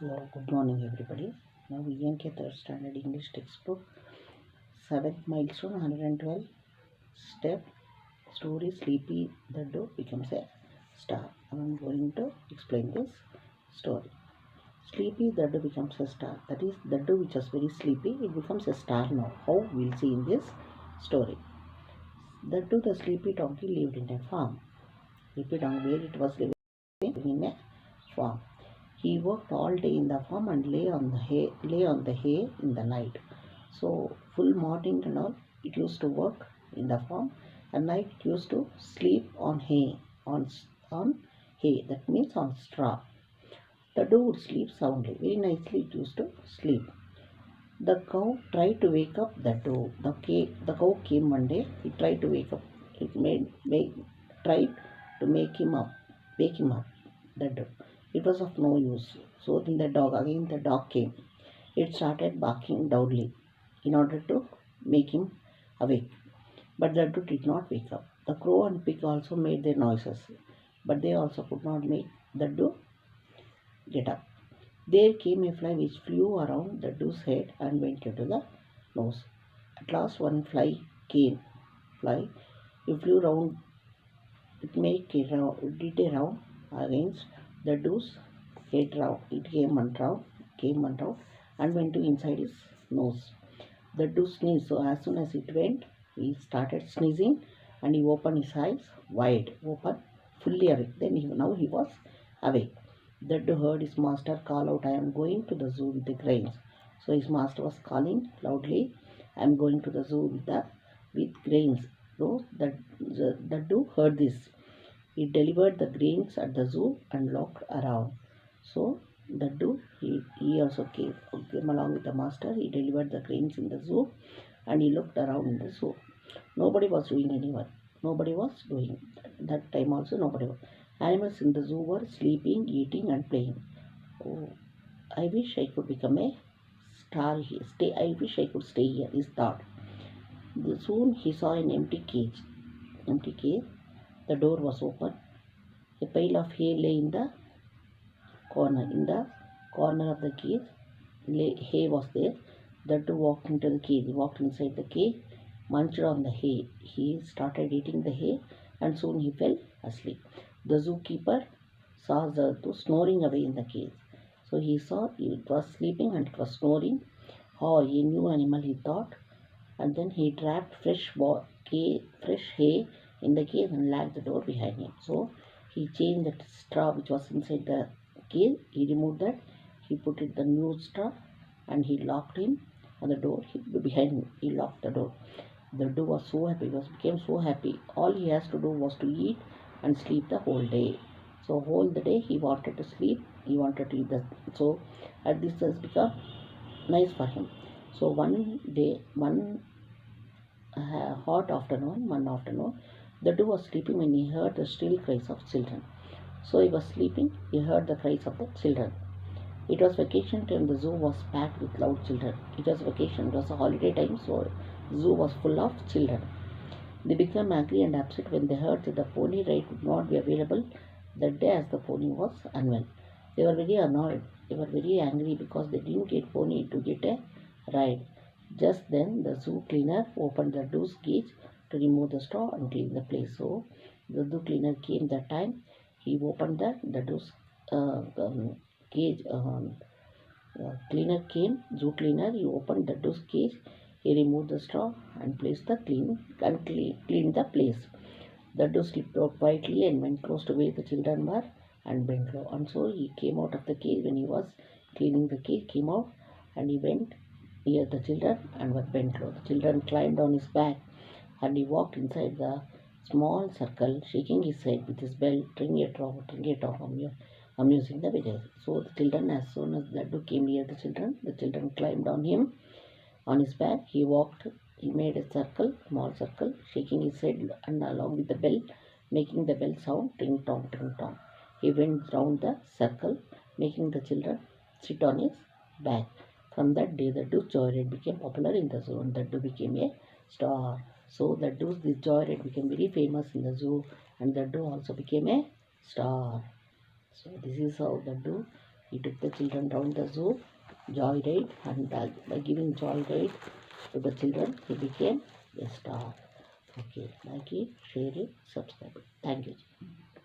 Hello, good morning everybody. Now ENK 3rd Standard English Textbook 7th milestone 112 step story Sleepy DADDU becomes a star. I am going to explain this story. Sleepy DADDU becomes a star. That is DADDU which was very sleepy, it becomes a star now. How we'll see in this story. DADDU the sleepy donkey lived in a farm. Sleepy donkey where it was living in a farm. He worked all day in the farm and lay on the hay in the night. So full morning and all, it used to work in the farm. At night, it used to sleep on hay, on hay. That means on straw. The doe would sleep soundly, very nicely. It used to sleep. The cow tried to wake up the doe. The cow came one day. He tried to wake up. It tried to wake him up. The doe. It was of no use. So then the dog came. It started barking loudly in order to make him awake. But the doe did not wake up. The crow and pig also made their noises, but they also could not make the doe get up. There came a fly which flew around the doe's head and went into the nose. At last one fly came. Fly, it flew round, it did a round against the doe's head round. It came one round and went to inside his nose. The doe sneezed, so as soon as it went, he started sneezing and he opened his eyes wide, open, fully awake. Now he was awake. The doe heard his master call out, "I am going to the zoo with the grains." So his master was calling loudly, "I am going to the zoo with grains." So the doe heard this. He delivered the grains at the zoo and looked around. So the doe, he also came along with the master. He delivered the grains in the zoo and he looked around in the zoo. Nobody was doing anyone. Nobody was doing. That time also nobody was. Animals in the zoo were sleeping, eating and playing. Oh, I wish I could become a star here. I wish I could stay here, he thought. Soon he saw an empty cage. Empty cage. The door was open. A pile of hay lay in the corner. In the corner of the cage, hay was there. The doe walked into the cage. He walked inside the cage, munched on the hay. He started eating the hay and soon he fell asleep. The zookeeper saw the doe snoring away in the cage. So he saw it was sleeping and it was snoring. Oh, a new animal, he thought. And then he trapped fresh hay in the cage and locked the door behind him. So he changed the straw which was inside the cage. He removed that. He put it the new straw and he locked him on the door behind him. He locked the door. The doe was so happy. Became so happy. All he has to do was to eat and sleep the whole day. So whole the day he wanted to sleep. He wanted to eat so at this has become nice for him. So one day, one one afternoon, the doe was sleeping when he heard the shrill cries of children. So he was sleeping, he heard the cries of the children. It was vacation time, the zoo was packed with loud children. It was vacation, it was a holiday time, so the zoo was full of children. They became angry and upset when they heard that the pony ride would not be available that day as the pony was unwell. They were very annoyed. They were very angry because they didn't get pony to get a ride. Just then the zoo cleaner opened the doe's cage to remove the straw and clean the place. So the zoo cleaner came that time. He opened the doe's cage. Cleaner came, zoo cleaner. He opened the doe's cage. He removed the straw and cleaned the place. The doe slipped out quietly and went close to where the children were and bent low. And so he came out of the cage when he was cleaning the cage, came out and he went near the children and was bent low. The children climbed on his back and he walked inside the small circle, shaking his head with his bell, ring it round, amusing the villagers. So the children, as soon as the doe came near the children climbed on him, on his back. He made a small circle, shaking his head and along with the bell, making the bell sound, ting tong, ting tong. He went round the circle, making the children sit on his back. From that day, the doe joyride became popular in the zoo and the doe became a star. So this joyride became very famous in the zoo and the doe also became a star. So this is how the doe He took the children around the zoo, joy ride, and by giving joy ride to the children, he became a star. Okay, like it, share it, subscribe it. Thank you.